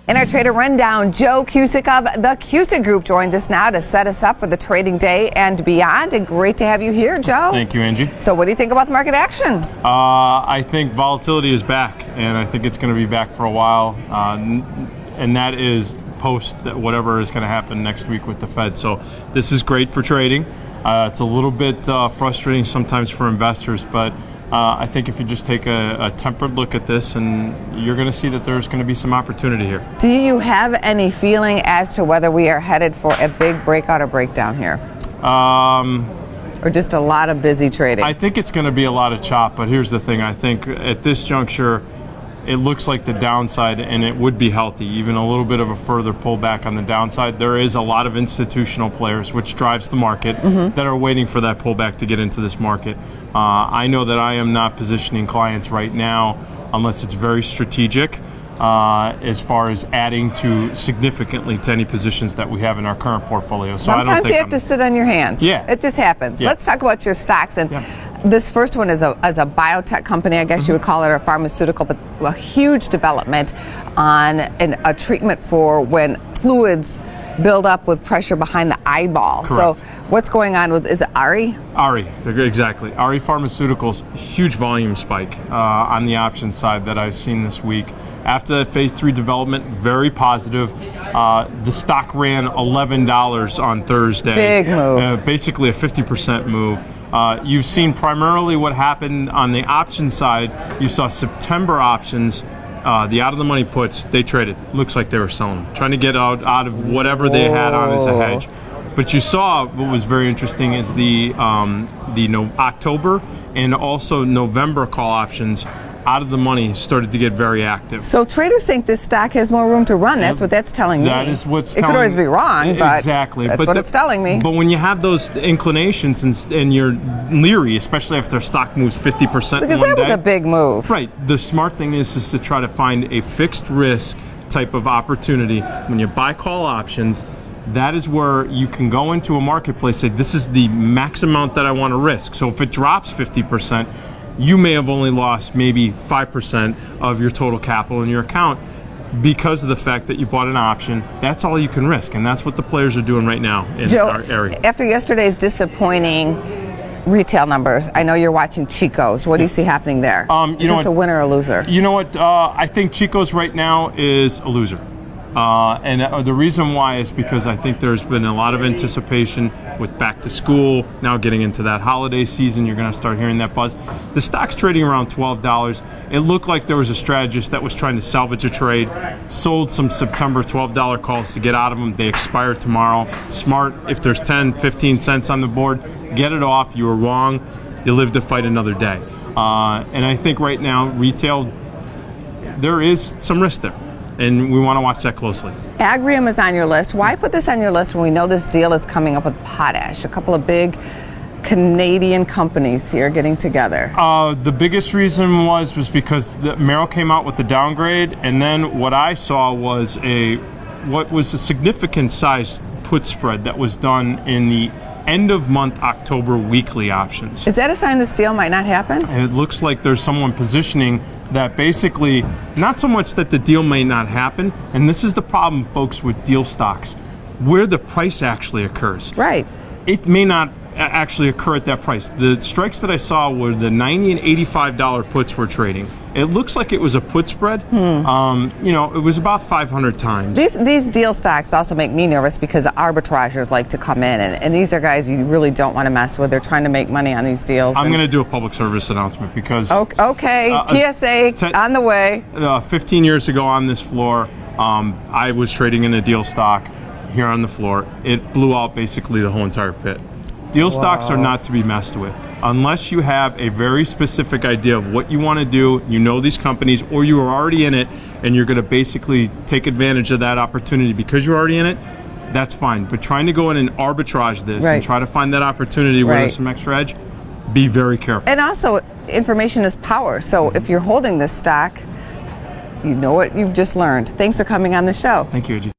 In our trader rundown, Joe Cusick of the Cusick Group joins us now to set us up for the trading day and beyond. And great to have you here, Joe. Thank you, Angie. So what do you think about the market action? I think volatility is back, and I think it's going to be back for a while. And that is post whatever is going to happen next week with the Fed. So this is great for trading. It's a little bit frustrating sometimes for investors, but I think if you just take a tempered look at this, and you're going to see that there's going to be some opportunity here. Do you have any feeling as to whether we are headed for a big breakout or breakdown here? Or just a lot of busy trading? I think it's going to be a lot of chop, but here's the thing. I think at this juncture, it looks like the downside, and it would be healthy, even a little bit of a further pullback on the downside. There is a lot of institutional players, which drives the market, that are waiting for that pullback to get into this market. I know that I am not positioning clients right now unless it's very strategic as far as adding significantly to any positions that we have in our current portfolio. So sometimes I don't think you have to sit on your hands. Yeah. It just happens. Yeah. Let's talk about your stocks. And this first one is a biotech company, I guess you would call it, or pharmaceutical, but a huge development on a treatment for when fluids build up with pressure behind the eyeball. Correct. So what's going on with, is it ARRI? ARRI, exactly. ARRI Pharmaceuticals, huge volume spike on the options side that I've seen this week. After that phase 3 development, very positive. The stock ran $11 on Thursday. Big move. Basically a 50% move. You've seen primarily what happened on the option side. You saw September options, the out-of-the-money puts, they traded. Looks like they were selling, trying to get out of whatever they had on as a hedge. But you saw what was very interesting is the October and also November call options out of the money started to get very active. So traders think this stock has more room to run. That's what that's telling me. That is what's it telling. It could always be wrong, but exactly. That's what it's telling me. But when you have those inclinations and you're leery, especially after stock moves 50% because in one that was day, a big move. Right. The smart thing is to try to find a fixed risk type of opportunity. When you buy call options, that is where you can go into a marketplace, say this is the max amount that I want to risk. So if it drops 50%, you may have only lost maybe 5% of your total capital in your account because of the fact that you bought an option. That's all you can risk, and that's what the players are doing right now in Joe, our area. After yesterday's disappointing retail numbers, I know you're watching Chico's. What do you see happening there? Is this a winner or a loser? You know what? I think Chico's right now is a loser. And the reason why is because I think there's been a lot of anticipation with back to school, now getting into that holiday season. You're going to start hearing that buzz. The stock's trading around $12. It looked like there was a strategist that was trying to salvage a trade, sold some September $12 calls to get out of them. They expire tomorrow. Smart, if there's 10, 15 cents on the board, get it off. You were wrong. You live to fight another day. And I think right now, retail, there is some risk there. And we want to watch that closely. Agrium is on your list. Why put this on your list when we know this deal is coming up with potash? A couple of big Canadian companies here getting together. The biggest reason was because Merrill came out with the downgrade, and then what I saw was what was a significant size put spread that was done in the end of month October weekly options. Is that a sign this deal might not happen? And it looks like there's someone positioning that basically, not so much that the deal may not happen, and this is the problem, folks, with deal stocks, where the price actually occurs. Right. It may not actually occur at that price. The strikes that I saw were the $90 and $85 puts were trading. It looks like it was a put spread. It was about 500 times. These deal stocks also make me nervous because arbitrageurs like to come in, and these are guys you really don't want to mess with. They're trying to make money on these deals. I'm going to do a public service announcement because... Okay, PSA on the way. 15 years ago on this floor, I was trading in a deal stock here on the floor. It blew out basically the whole entire pit. Deal stocks are not to be messed with unless you have a very specific idea of what you want to do, you know these companies, or you are already in it, and you're going to basically take advantage of that opportunity because you're already in it. That's fine. But trying to go in and arbitrage this and try to find that opportunity where there's some extra edge, be very careful. And also, information is power. So if you're holding this stock, you know what you've just learned. Thanks for coming on the show. Thank you, Angie.